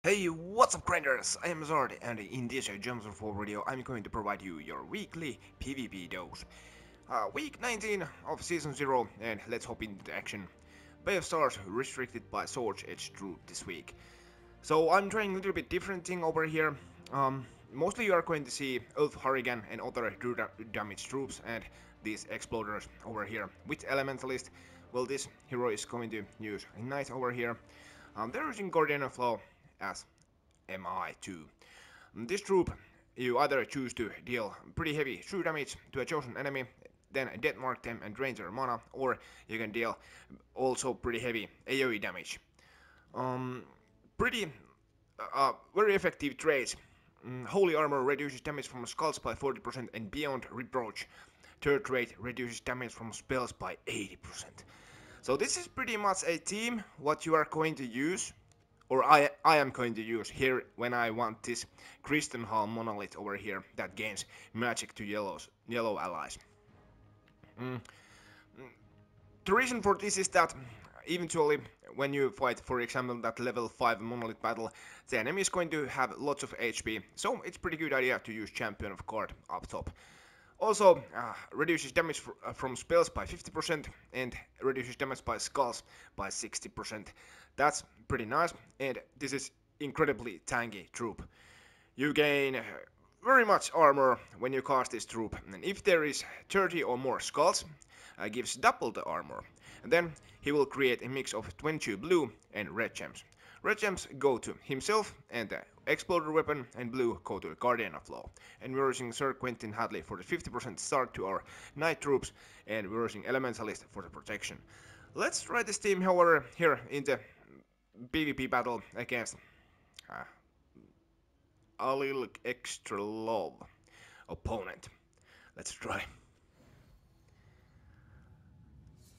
Hey, what's up grinders? I am Zard and in this Gems of War video I'm going to provide you your weekly PvP dose. Week 19 of Season 0 and let's hop into the action. Bay of Stars restricted by Sword Edge Troop this week. So I'm trying a little bit different thing over here. Mostly you are going to see Elf Harrigan and other damage troops and these exploders over here. With Elementalist, well this hero is going to use Ignite over here. They're using Guardian of Law as MI2. This troop, you either choose to deal pretty heavy true damage to a chosen enemy, then death mark them and drain their mana, or you can deal also pretty heavy AoE damage. Um, pretty very effective trades. Holy Armor reduces damage from skulls by 40% and Beyond Reproach. Third trait reduces damage from spells by 80%. So this is pretty much a team what you are going to use, or I am going to use here when I want this Crystal Hall monolith over here that gains magic to yellow allies. Mm. The reason for this is that eventually when you fight, for example, that level 5 monolith battle, the enemy is going to have lots of HP, so it's pretty good idea to use Champion of Guard up top. Also, reduces damage from spells by 50% and reduces damage by skulls by 60%. That's pretty nice, and this is incredibly tanky troop. You gain very much armor when you cast this troop, and if there is 30 or more skulls, gives double the armor. And then he will create a mix of 22 blue and red gems. Red gems go to himself and the exploder weapon, and blue go to the Guardian of Law. And we're using Sir Quentin Hadley for the 50% start to our knight troops, and we're using Elementalist for the protection. Let's try this team, however, here in the PvP battle against a little extra low opponent. Let's try.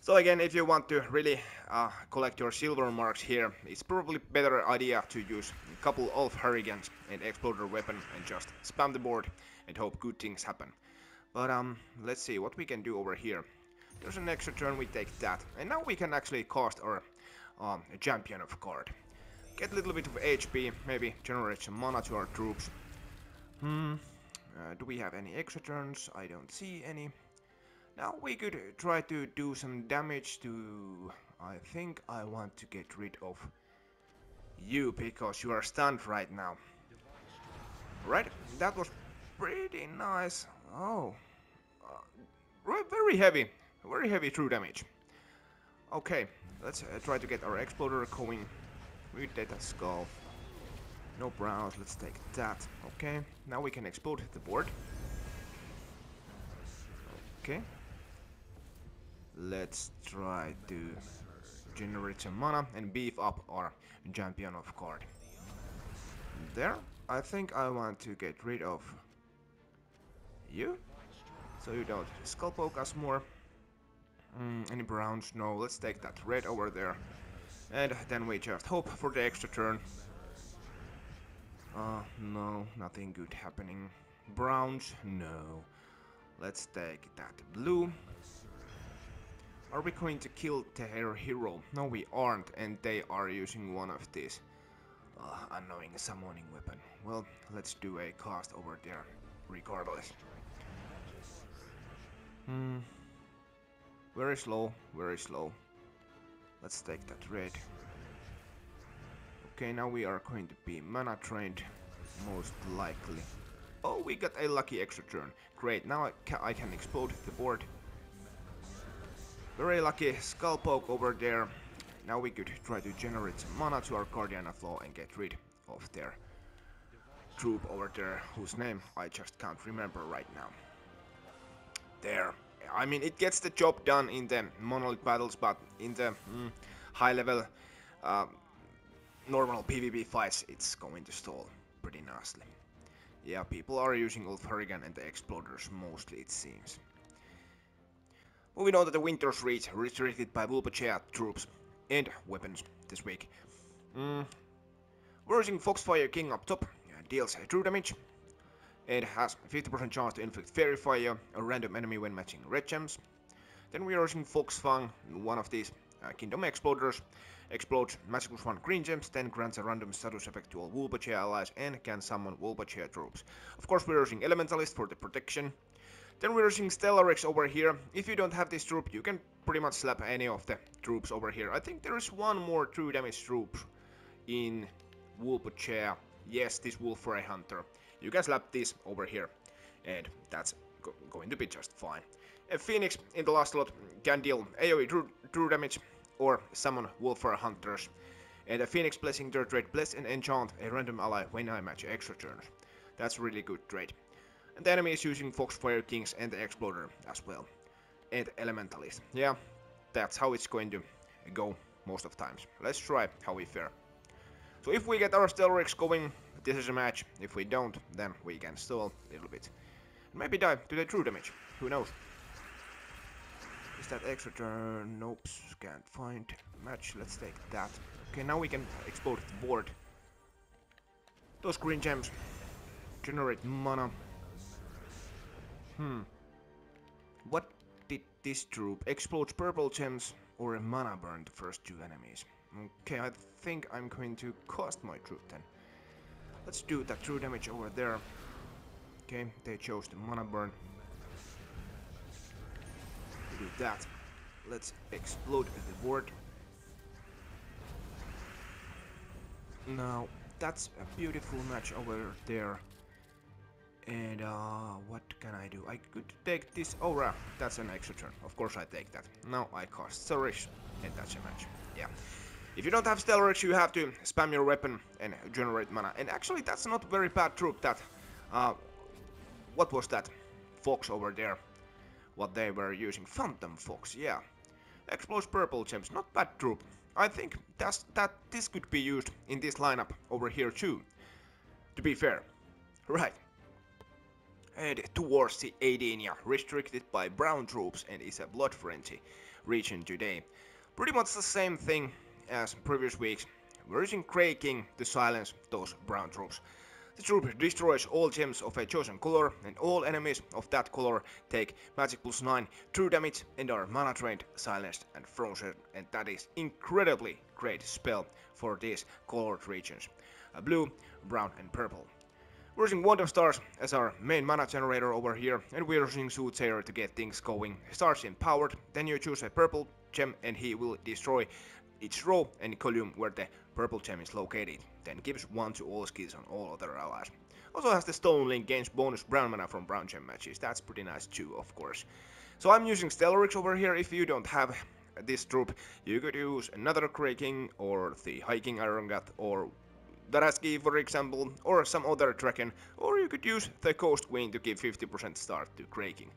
So again, if you want to really collect your silver marks here, it's probably better idea to use a couple of Hurricanes and Exploder weapon and just spam the board and hope good things happen. But let's see what we can do over here. There's an extra turn, we take that. And now we can actually cast our Champion of Guard. Get a little bit of HP, maybe generate some mana to our troops. Do we have any extra turns? I don't see any. Now we could try to do some damage to... I think I want to get rid of you because you are stunned right now. Right, that was pretty nice. Oh, very heavy true damage. Okay, let's try to get our exploder going. We did a skull. No browns, let's take that. Okay, now we can explode the board. Okay. Let's try to generate some mana and beef up our Champion of Guard. There, I think I want to get rid of you, so you don't skull poke us more. Any browns? No, let's take that red over there. And then we just hope for the extra turn. No, nothing good happening. Browns? No. Let's take that blue. Are we going to kill their hero? No, we aren't, and they are using one of these annoying summoning weapon. Well, let's do a cast over there, regardless. Very slow, very slow. Let's take that red. Okay, now we are going to be mana trained, most likely. Oh, we got a lucky extra turn. Great, now I can explode the board. Very lucky skull poke over there. Now we could try to generate some mana to our Guardian of Law and get rid of their troop over there, whose name I just can't remember right now. There. I mean, it gets the job done in the monolith battles, but in the high level normal PvP fights, it's going to stall pretty nicely. Yeah, people are using Ulf Hurricane and the exploders mostly, it seems. Moving on to the Winter's Reach, restricted by Vulpacea troops and weapons this week. We're using Foxfire King up top, deals true damage, and has 50% chance to inflict Fairy Fire, a random enemy when matching red gems. Then we are using Foxfang, one of these Kingdom Exploders, explodes magic +1 green gems, then grants a random status effect to all Vulpacea allies and can summon Vulpacea troops. Of course we're using Elementalist for the protection. Then we're using Stellarex over here. If you don't have this troop, you can pretty much slap any of the troops over here. I think there is one more true damage troop in Vulpacea. Yes, this Wolfray Hunter. You can slap this over here, and that's going to be just fine. A Phoenix in the last slot can deal AoE true damage or summon Wolfray Hunters. And a Phoenix blessing their trade bless and enchant a random ally when I match extra turns. That's really good trade. And the enemy is using Foxfire Kings and the Exploder as well. And Elementalist. Yeah, that's how it's going to go most of times. Let's try how we fare. So if we get our Stellarex going, this is a match. If we don't, then we can stall a little bit. Maybe die to the true damage. Who knows? Is that extra turn? Nope, can't find match. Let's take that. Okay, now we can explode the board. Those green gems generate mana. What did this troop? Explodes purple gems or a mana burn the first two enemies. Okay, I think I'm going to cost my troop then. Let's do that true damage over there. Okay, they chose the mana burn. Do that. Let's explode the board. Now, that's a beautiful match over there. And what can I do? I could take this aura. That's an extra turn. Of course I take that. Now I cast Stellarex and that's a match. Yeah. If you don't have Stellarex, you have to spam your weapon and generate mana. And actually that's not a very bad troop. That what was that? Fox over there. What they were using. Phantom Fox, yeah. Explodes purple gems. Not bad troop. I think that this could be used in this lineup over here too. To be fair. Right. And towards the Aidania, restricted by brown troops and is a blood frenzy region today. Pretty much the same thing as previous weeks. We're using Grey King to silence those brown troops. The troop destroys all gems of a chosen color and all enemies of that color take magic +9 true damage and are mana drained, silenced and frozen, and that is incredibly great spell for these colored regions. Blue, brown and purple. We're using Wand of Stars as our main mana generator over here, and we're using Soothsayer to get things going. Stars empowered, then you choose a purple gem and he will destroy each row and column where the purple gem is located, then gives 1 to all skills on all other allies. Also has the Stone Link, gains bonus brown mana from brown gem matches. That's pretty nice too, of course. So I'm using Stellarex over here. If you don't have this troop, you could use another Grey King or the High King Iron God or Daraski, for example, or some other dragon, or you could use the Ghost Queen to give 50% start to Grey King.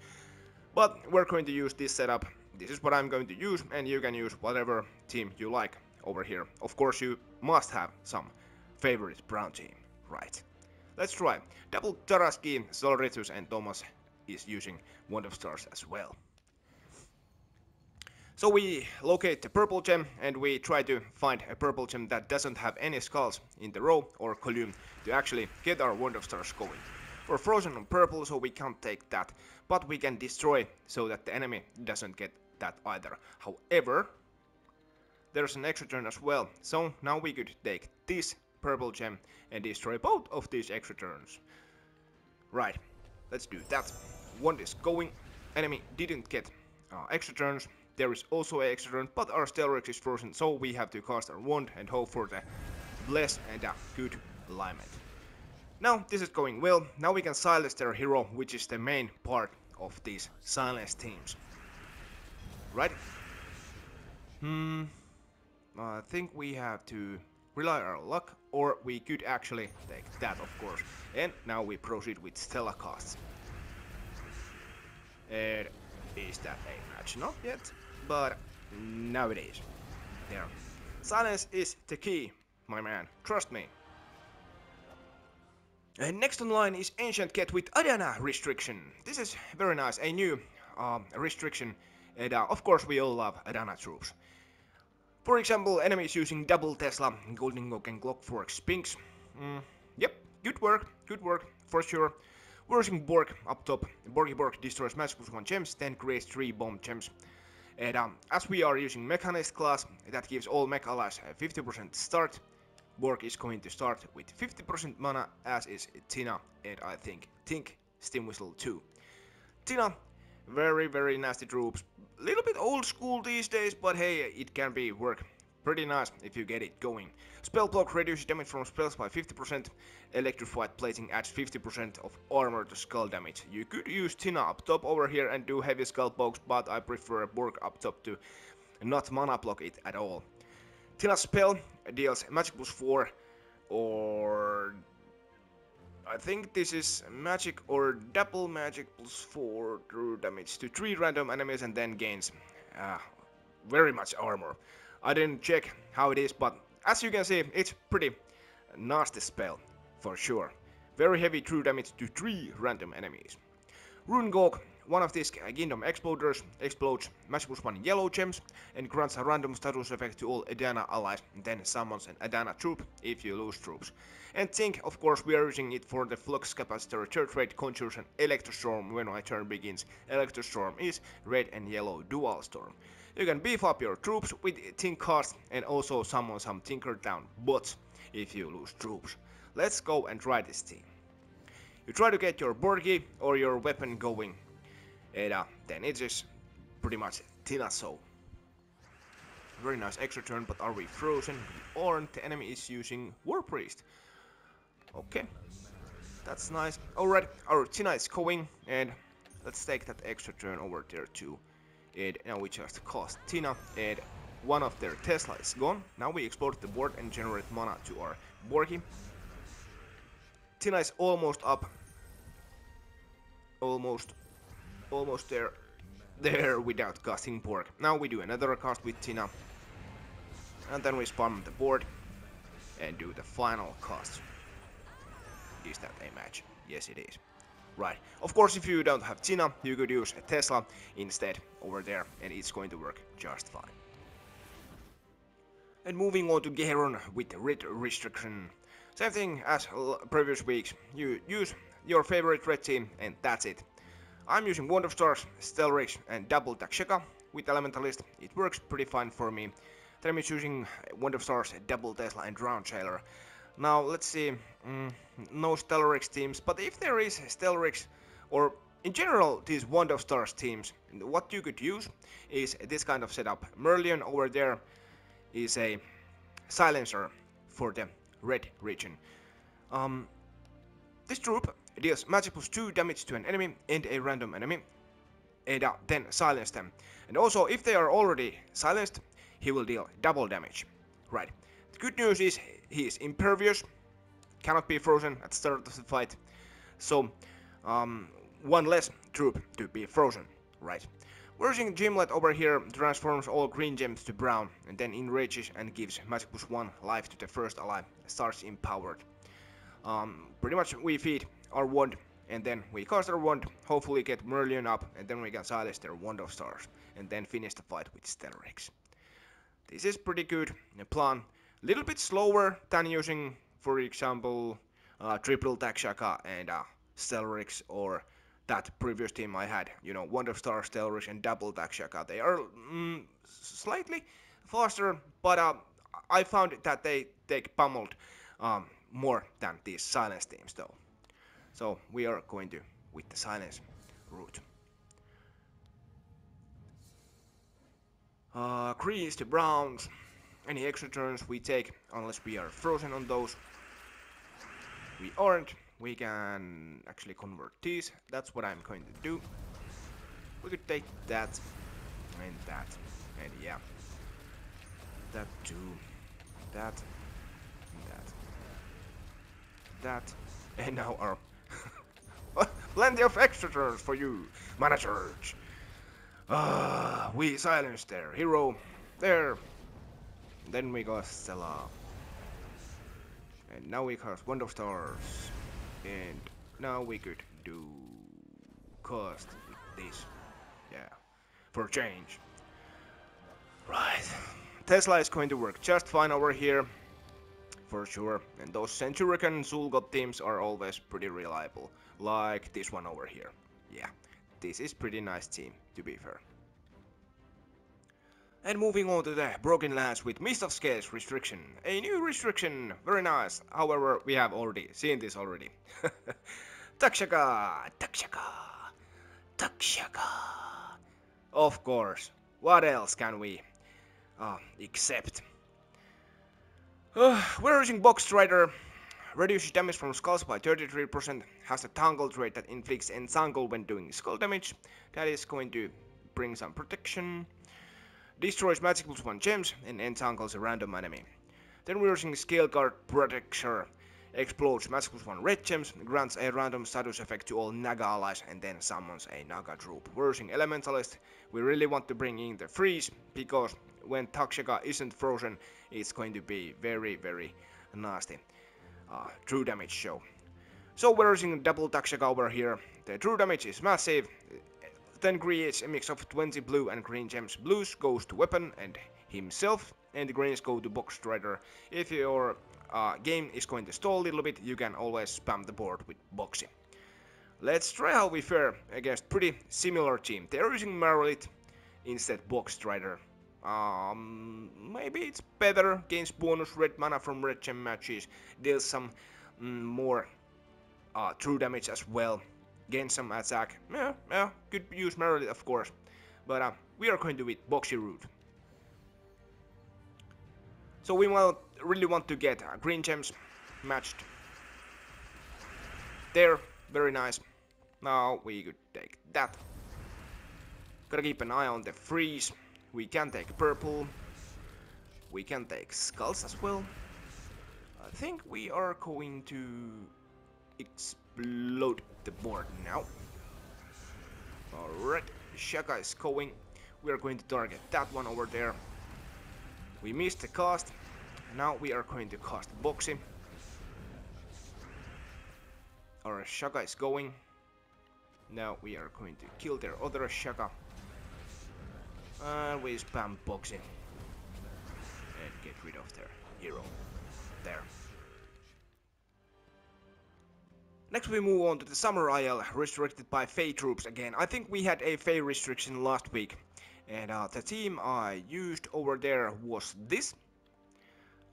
But we're going to use this setup. This is what I'm going to use, and you can use whatever team you like over here. Of course, you must have some favorite brown team, right? Let's try. Double Daraski, Solritus, and Thomas is using Wand of Stars as well. So we locate the purple gem and we try to find a purple gem that doesn't have any skulls in the row or column to actually get our Wand of Stars going. We're frozen on purple, so we can't take that, but we can destroy so that the enemy doesn't get that either. However, there's an extra turn as well, so now we could take this purple gem and destroy both of these extra turns. Right, let's do that. Wand is going. Enemy didn't get extra turns. There is also an extra turn, but our Stellarex is frozen, so we have to cast our wand and hope for the bless and a good alignment. Now this is going well. Now we can silence their hero, which is the main part of these silence teams. Right? I think we have to rely on our luck, or we could actually take that, of course. And now we proceed with Stella casts. And is that a match? Not yet, but now it is. There. Silence is the key, my man. Trust me. And next on line is Ancient Khet with Adana restriction. This is very nice, a new restriction, and of course we all love Adana troops. For example, enemies using double Tesla, Golden Gok and Clockfork Sphinx. Yep, good work, for sure. We're using Borg up top. Borg destroys magic +1 gems, then creates 3 bomb gems. And as we are using Mechanist class, that gives all mech allies a 50% start. Borg is going to start with 50% mana, as is Tina, and I think Steam Whistle too. Tina, very nasty troops. Little bit old school these days, but hey, it can be work pretty nice if you get it going. Spell block reduces damage from spells by 50%. Electrified plating adds 50% of armor to skull damage. You could use Tina up top over here and do heavy skull pokes, but I prefer Borg up top to not mana block it at all. Tina's spell deals magic plus 4, or I think this is magic or double magic plus 4 true damage to 3 random enemies and then gains very much armor. I didn't check how it is, but as you can see, it's pretty nasty spell for sure. Very heavy true damage to 3 random enemies. Rune Gawk, one of these Kingdom Exploders, explodes magic plus 1 yellow gems and grants a random status effect to all Adana allies, and then summons an Adana troop if you lose troops. And think, of course, we are using it for the flux capacitor, third rate conjures and Electrostorm when my turn begins. Electrostorm is red and yellow dual storm. You can beef up your troops with Tink cast and also summon some Tinker down bots if you lose troops. Let's go and try this team. You try to get your Borgi or your weapon going, and then it is pretty much Tina so. Very nice extra turn, but are we frozen? We aren't. The enemy is using War Priest. Okay, that's nice. Alright, our Tina is going, and let's take that extra turn over there too. And now we just cast Tina, and one of their Tesla is gone. Now we explode the board and generate mana to our Borgi. Tina is almost up. Almost there without casting Borg. Now we do another cast with Tina. And then we spam the board and do the final cast. Is that a match? Yes, it is. Right. Of course, if you don't have Tina, you could use a Tesla instead over there, and it's going to work just fine. And moving on to Geheron with the red restriction. Same thing as previous weeks. You use your favorite red team, and that's it. I'm using Wand of Stars, Stelrix, and Double Takshaka with Elementalist. It works pretty fine for me. Then I'm using Wand of Stars, Double Tesla, and Drowned Sailor. Now let's see, no Stelrix teams, but if there is Stelrix, or in general these Wand of Stars teams, what you could use is this kind of setup. Merlion over there is a silencer for the red region. This troop deals magic plus 2 damage to an enemy and a random enemy, and then silence them. And also, if they are already silenced, he will deal double damage. Right. The good news is he is impervious, cannot be frozen at the start of the fight, so one less troop to be frozen. Right. We're using Gimlet over here, transforms all green gems to brown, and then enrages and gives magic plus 1 life to the first ally, starts empowered. Pretty much we feed our wand, and then we cast our wand, hopefully get Merlion up, and then we can silence their Wand of Stars, and then finish the fight with Stelrix. This is pretty good plan. Little bit slower than using, for example, Triple Takshaka and Stelrix, or that previous team I had, you know, Wand of Stars, Stelrix, and Double Takshaka. They are slightly faster, but I found that they take pummeled more than these silence teams though. So we are going to with the silence route. Greens to browns. Any extra turns we take, unless we are frozen on those. We aren't. We can actually convert these. That's what I'm going to do. We could take that and that, and yeah, that too, that, and now our plenty of extra turns for you, managers. We silenced their hero there. Then we got Stella, and now we cast Wand of Stars, and now we could do cast this, yeah, for change. Right, Tesla is going to work just fine over here, for sure, and those Centurican and Zulgot teams are always pretty reliable, like this one over here. Yeah, this is pretty nice team, to be fair. And moving on to the Broken Lands with Mist of Scales restriction. A new restriction, very nice. However, we have already seen this already. Takshaka, Takshaka, Takshaka. Of course, what else can we accept? We're using Box Strider. Reduces damage from skulls by 33%. Has a Tangle trait that inflicts entangle when doing skull damage. That is going to bring some protection. Destroys magic +1 gems and entangles a random enemy. Then we're using Scale Guard Protector. Explodes magic +1 red gems, grants a random status effect to all Naga allies, and then summons a Naga troop. We're using Elementalist. We really want to bring in the freeze, because when Takshaka isn't frozen, it's going to be very, very nasty. True damage show. So we're using double Takshaka over here. The true damage is massive. Then creates a mix of 20 blue and green gems. Blues goes to weapon and himself, and the greens go to Box Strider. If your game is going to stall a little bit, you can always spam the board with Boxy. Let's try how we fare against pretty similar team. They're using Marlit instead Box Strider. Maybe it's better, gains bonus red mana from red gem matches, deals some more true damage as well, gains some attack. Yeah, could use Marily of course, but we are going to with Boxy route. So we really want to get green gems matched. There, very nice. Now we could take that. Gotta keep an eye on the freeze. We can take purple. We can take skulls as well. I think we are going to explode the board now. Alright, Shaka is going. We are going to target that one over there. We missed the cast. Now we are going to cast Boxy. Our Shaka is going. Now we are going to kill their other Shaka. And we spam Boxy. And get rid of their hero. There. Next we move on to the Summer Isle, restricted by Fey troops again. I think we had a Fey restriction last week. And the team I used over there was this.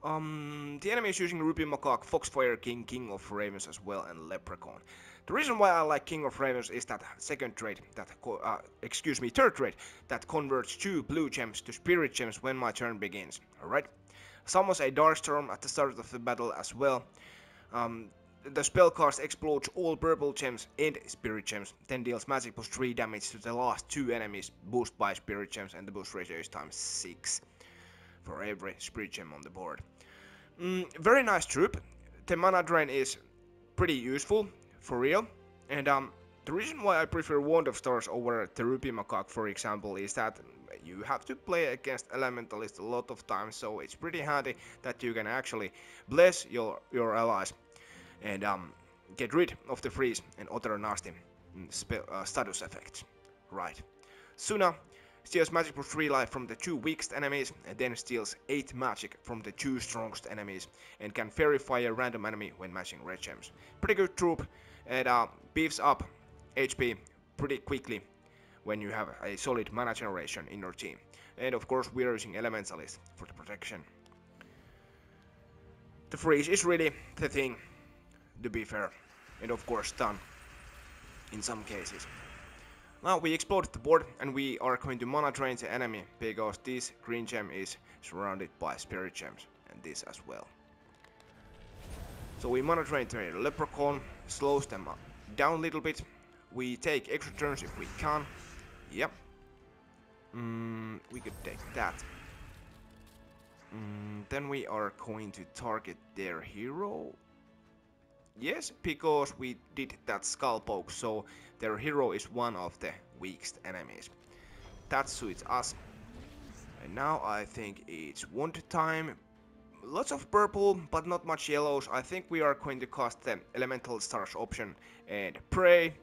The enemy is using Ruby Macaque, Foxfire King, King of Ravens as well, and Leprechaun. The reason why I like King of Ravens is that third trait that converts 2 blue gems to spirit gems when my turn begins. Alright. Summons a Darkstorm at the start of the battle as well. The spellcast explodes all purple gems and spirit gems, then deals magic +3 damage to the last 2 enemies, boost by spirit gems, and the boost ratio is ×6 for every spirit gem on the board. Very nice troop. The mana drain is pretty useful, for real. And the reason why I prefer Wand of Stars over the Ruby Macaque, for example, is that you have to play against Elementalist a lot of times, so it's pretty handy that you can actually bless your allies and get rid of the freeze and other nasty status effects. Right. Suna steals magic +3 life from the 2 weakest enemies, and then steals 8 magic from the 2 strongest enemies, and can fairy fire a random enemy when matching red gems. Pretty good troop, and beefs up HP pretty quickly when you have a solid mana generation in your team. And of course we are using Elementalist for the protection. The freeze is really the thing, to be fair, and of course stun in some cases. Now we exploded the board and we are going to mana drain the enemy because this green gem is surrounded by spirit gems, and this as well. So we mana drain the Leprechaun, slows them down a little bit. We take extra turns if we can. Yep. We could take that. Then we are going to target their hero. Yes, because we did that skull poke, so their hero is one of the weakest enemies. That suits us. And now I think it's wand time. Lots of purple, but not much yellows. I think we are going to cast the Elemental Stars option and pray.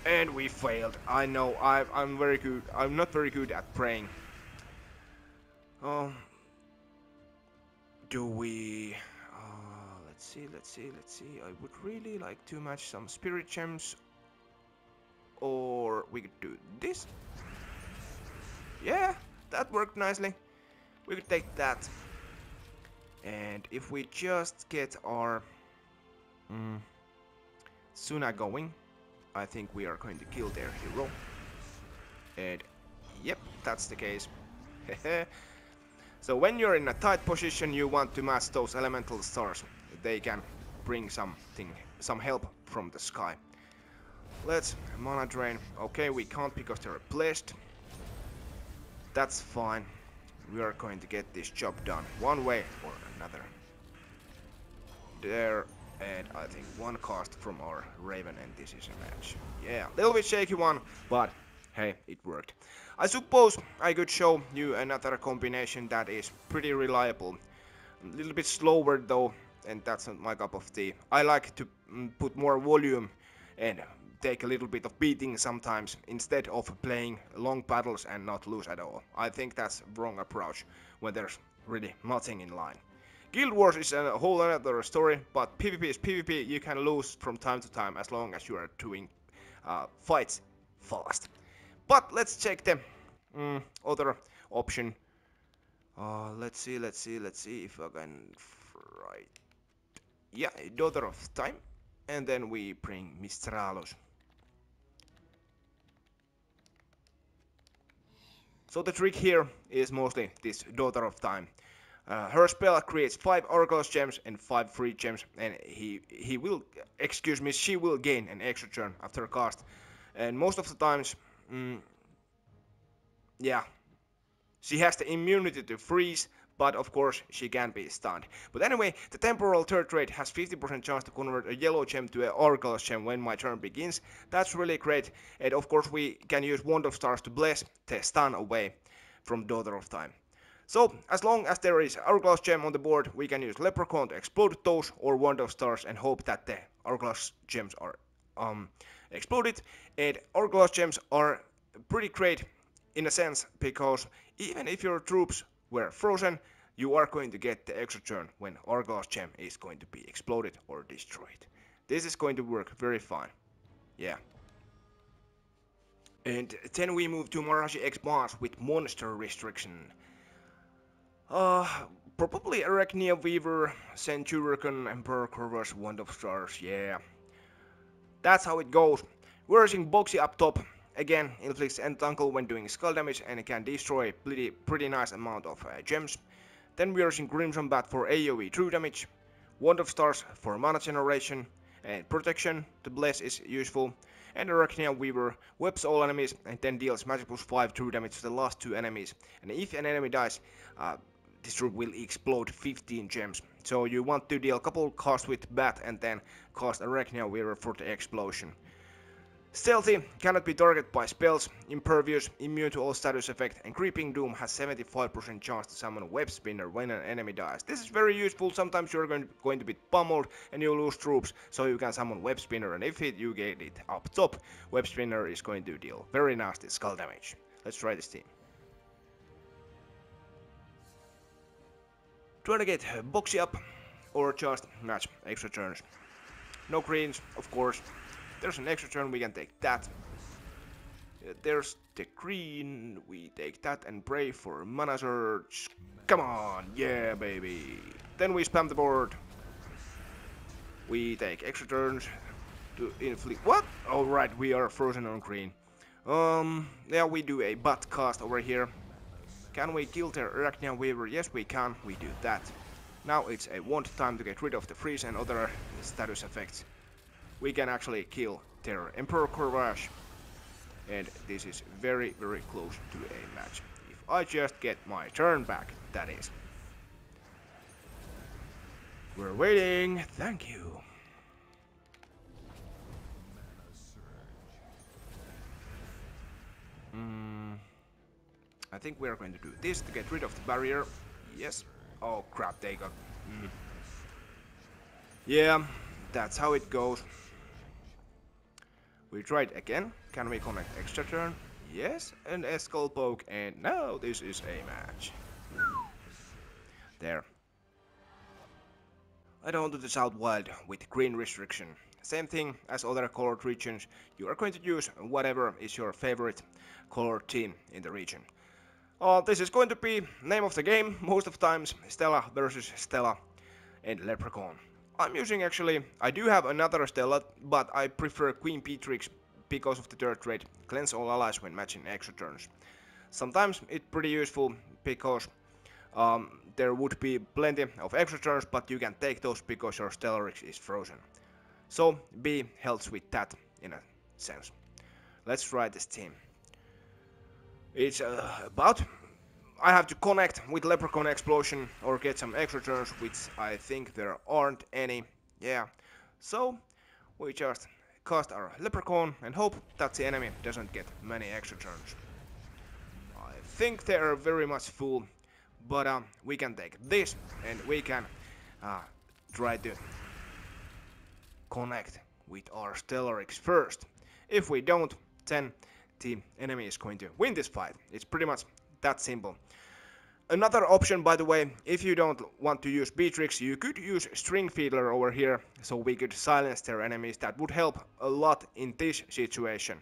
And we failed. I know, I'm very good. I'm not very good at praying. Do we... Let's see. I would really like to match some spirit gems. Or we could do this. Yeah, that worked nicely. We could take that. And if we just get our Suna going, I think we are going to kill their hero. And yep, that's the case. So when you're in a tight position, you want to match those elemental stars. They can bring some help from the sky. Let's mana drain. Okay, we can't because they're blessed. That's fine. We are going to get this job done one way or another. There, and I think one cast from our Raven, and this is a match. Yeah, little bit shaky one, but hey, it worked. I suppose I could show you another combination that is pretty reliable. A little bit slower though, and that's not my cup of tea. I like to put more volume and take a little bit of beating sometimes instead of playing long battles and not lose at all. I think that's the wrong approach when there's really nothing in line. Guild Wars is a whole other story, but PvP is PvP. You can lose from time to time as long as you are doing fights fast. But let's check the other option. Let's see if I can write. Yeah, Daughter of Time, and then we bring Mistralos. So the trick here is mostly this Daughter of Time. Her spell creates 5 Oracle's gems and 5 free gems, and she will gain an extra turn after a cast. And most of the times, yeah, she has the immunity to freeze, but of course she can be stunned. But anyway, the temporal third trait has 50% chance to convert a yellow gem to an Oracle's gem when my turn begins. That's really great, and of course we can use Wand of Stars to bless the stun away from Daughter of Time. So, as long as there is Hourglass Gem on the board, we can use Leprechaun to explode those or Wand of Stars and hope that the Hourglass Gems are exploded. And Hourglass Gems are pretty great in a sense, because even if your troops were frozen, you are going to get the extra turn when Hourglass Gem is going to be exploded or destroyed. This is going to work very fine. Yeah. And then we move to Maraji Expanse with Monster Restriction. Probably Arachnia Weaver, Centurion, Emperor Corvus, Wand of Stars, yeah. That's how it goes. We're using Boxy up top. Again, inflicts Entangle when doing skull damage and can destroy pretty nice amount of gems. Then we're using Crimson Bat for AoE true damage. Wand of Stars for mana generation. And protection to bless is useful. And Arachnia Weaver webs all enemies and then deals magic plus 5 true damage to the last 2 enemies. And if an enemy dies, this troop will explode 15 gems. So you want to deal a couple casts with Bat and then cast Arachnia Weaver for the explosion. Stealthy, cannot be targeted by spells, impervious, immune to all status effect, and Creeping Doom has 75% chance to summon Web Spinner when an enemy dies. This is very useful. Sometimes you're going to be pummeled and you lose troops, so you can summon Web Spinner, and if you get it up top, Web Spinner is going to deal very nasty skull damage. Let's try this team. Try to get Boxy up, or just match extra turns. No greens, of course. There's an extra turn, we can take that. There's the green, we take that and pray for mana surge. Come on, yeah baby. Then we spam the board. We take extra turns to inflict. What? Alright, we are frozen on green. Yeah, we do a butt cast over here. Can we kill their Arachnia Weaver? Yes, we can. We do that. Now it's a wand time to get rid of the freeze and other status effects. We can actually kill their Emperor Corvus, and this is very, very close to a match. If I just get my turn back, that is. We're waiting, thank you. I think we're going to do this to get rid of the barrier. Yes. Oh crap, they got... Yeah, that's how it goes. We try it again. Can we connect extra turn? Yes, and a skull poke, and now this is a match. There. I don't do the Southwild with green restriction. Same thing as other colored regions. You are going to use whatever is your favorite colored team in the region. This is going to be name of the game, most of times, Stella versus Stella and Leprechaun. I do have another Stella, but I prefer Queen Beatrix because of the third trait, cleanse all allies when matching extra turns. Sometimes it's pretty useful because there would be plenty of extra turns, but you can take those because your Stellaryx is frozen. So be helps with that in a sense. Let's try this team. It's about I have to connect with Leprechaun Explosion or get some extra turns, which I think there aren't any. Yeah, so we just cast our Leprechaun and hope that the enemy doesn't get many extra turns. I think they are very much full, but we can take this and we can try to connect with our Stellaryx first. If we don't, then the enemy is going to win this fight. It's pretty much that simple. Another option, by the way, if you don't want to use Beatrix, you could use String Fiddler over here, so we could silence their enemies. That would help a lot in this situation.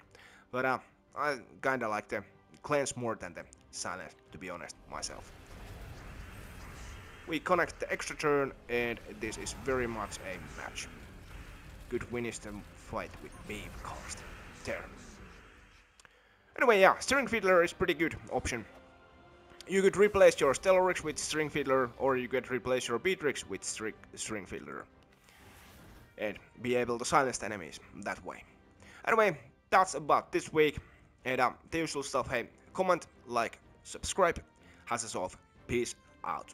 But I kinda like the cleanse more than the silence, to be honest, myself. We connect the extra turn, and this is very much a match. Good Winston fight with Beam Cast. There. Anyway, yeah, String Fiddler is pretty good option. You could replace your Stellaryx with String Fiddler, or you could replace your Beatrix with String Fiddler. And be able to silence the enemies that way. Anyway, that's about this week. And the usual stuff, hey, comment, like, subscribe. Has us off. Peace out.